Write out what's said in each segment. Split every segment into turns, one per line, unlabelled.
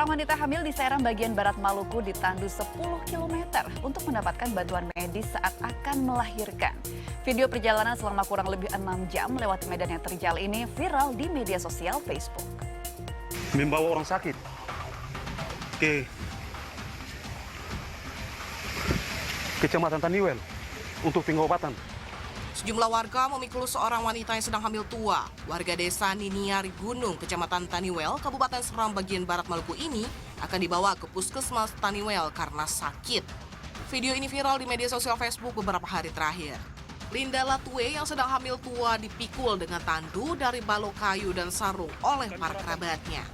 Seorang wanita hamil di Serang bagian barat Maluku ditandu 10 km untuk mendapatkan bantuan medis saat akan melahirkan. Video perjalanan selama kurang lebih 6 jam melewati medan yang terjal ini viral di media sosial Facebook.
Membawa orang sakit ke Kecamatan Taniwel untuk pengobatan.
Sejumlah warga memikul seorang wanita yang sedang hamil tua. Warga desa Niniari Gunung, Kecamatan Taniwel, Kabupaten Seram bagian barat Maluku ini akan dibawa ke Puskesmas Taniwel karena sakit. Video ini viral di media sosial Facebook beberapa hari terakhir. Linda Latwe yang sedang hamil tua dipikul dengan tandu dari balok kayu dan sarung oleh para kerabatnya.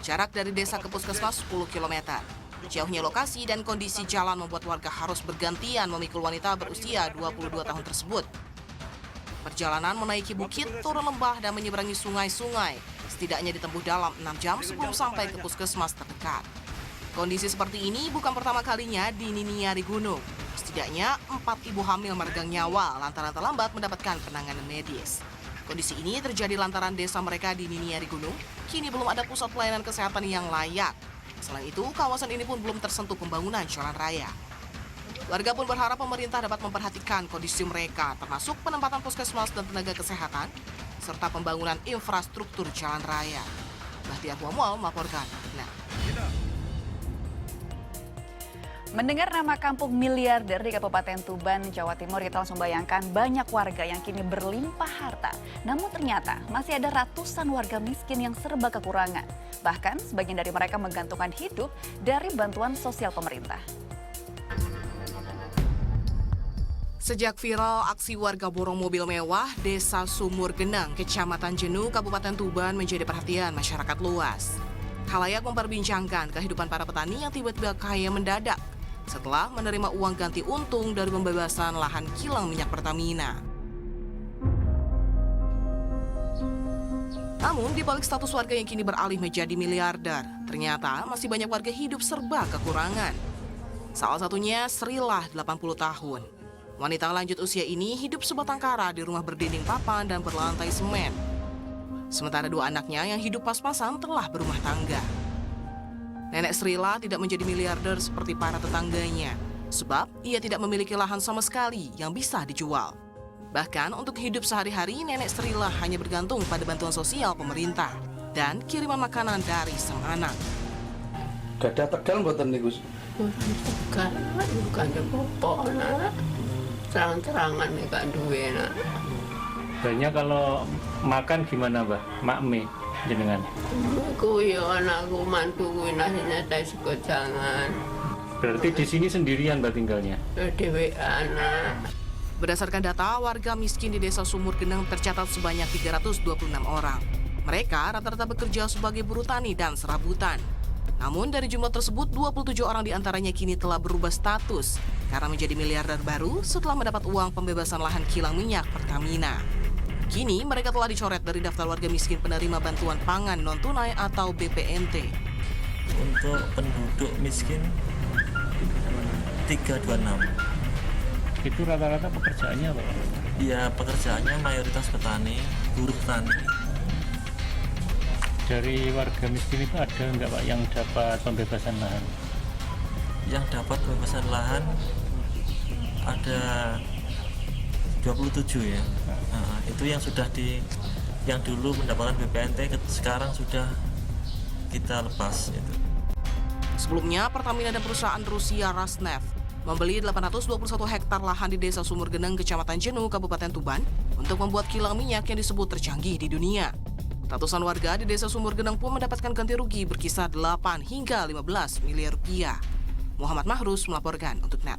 Jarak dari desa ke puskesmas 10 km. Jauhnya lokasi dan kondisi jalan membuat warga harus bergantian memikul wanita berusia 22 tahun tersebut. Perjalanan menaiki bukit, turun lembah, dan menyeberangi sungai-sungai setidaknya ditempuh dalam 6 jam sebelum sampai ke puskesmas terdekat. Kondisi seperti ini bukan pertama kalinya di Niniari Gunung. Setidaknya 4 ibu hamil meregang nyawa lantaran terlambat mendapatkan penanganan medis. Kondisi ini terjadi lantaran desa mereka di Niniari Gunung kini belum ada pusat pelayanan kesehatan yang layak. Selain itu, kawasan ini pun belum tersentuh pembangunan jalan raya. Warga pun berharap pemerintah dapat memperhatikan kondisi mereka, termasuk penempatan puskesmas dan tenaga kesehatan, serta pembangunan infrastruktur jalan raya. Bahtiar Muamual melaporkan.
Mendengar nama kampung miliarder di Kabupaten Tuban, Jawa Timur, kita langsung bayangkan banyak warga yang kini berlimpah harta. Namun ternyata masih ada ratusan warga miskin yang serba kekurangan. Bahkan sebagian dari mereka menggantungkan hidup dari bantuan sosial pemerintah.
Sejak viral aksi warga borong mobil mewah, Desa Sumur Genang, Kecamatan Jenuh, Kabupaten Tuban menjadi perhatian masyarakat luas. Khalayak memperbincangkan kehidupan para petani yang tiba-tiba kaya mendadak setelah menerima uang ganti untung dari pembebasan lahan kilang minyak Pertamina. Namun, di balik status warga yang kini beralih menjadi miliarder, ternyata masih banyak warga hidup serba kekurangan. Salah satunya Srilah, 80 tahun. Wanita lanjut usia ini hidup sebatang kara di rumah berdinding papan dan berlantai semen. Sementara 2 anaknya yang hidup pas-pasan telah berumah tangga. Nenek Srilah tidak menjadi miliarder seperti para tetangganya, sebab ia tidak memiliki lahan sama sekali yang bisa dijual. Bahkan untuk hidup sehari-hari, Nenek Srilah hanya bergantung pada bantuan sosial pemerintah dan kiriman makanan dari sang anak.
Gadah tegal mboten niku?
Tegal, bukan popok nak. Terang-terangan nih kan duwe nak.
Banyak kalau makan gimana Mbah? Makme jenengan?
Aku ya anakku mantuku nasinya tak suka jangan.
Berarti di sini sendirian Mbah tinggalnya?
Dewe anak.
Berdasarkan data, warga miskin di Desa Sumur Genang tercatat sebanyak 326 orang. Mereka rata-rata bekerja sebagai buruh tani dan serabutan. Namun dari jumlah tersebut, 27 orang diantaranya kini telah berubah status karena menjadi miliarder baru setelah mendapat uang pembebasan lahan kilang minyak Pertamina. Kini mereka telah dicoret dari daftar warga miskin penerima bantuan pangan non-tunai atau BPNT.
Untuk penduduk miskin 326.
Itu rata-rata pekerjaannya apa?
Ya, pekerjaannya mayoritas petani, buruh tani.
Dari warga miskin itu ada enggak Pak yang dapat pembebasan lahan?
Yang dapat pembebasan lahan ada 27 ya. Nah, itu yang sudah yang dulu mendapatkan BPNT sekarang sudah kita lepas itu.
Sebelumnya, Pertamina dan perusahaan Rusia Rosneft membeli 821 hektar lahan di Desa Sumur Genang, Kecamatan Jenuh, Kabupaten Tuban untuk membuat kilang minyak yang disebut tercanggih di dunia. Ratusan warga di Desa Sumur Genang pun mendapatkan ganti rugi berkisar 8 hingga 15 miliar rupiah. Muhammad Mahrus melaporkan untuk NET.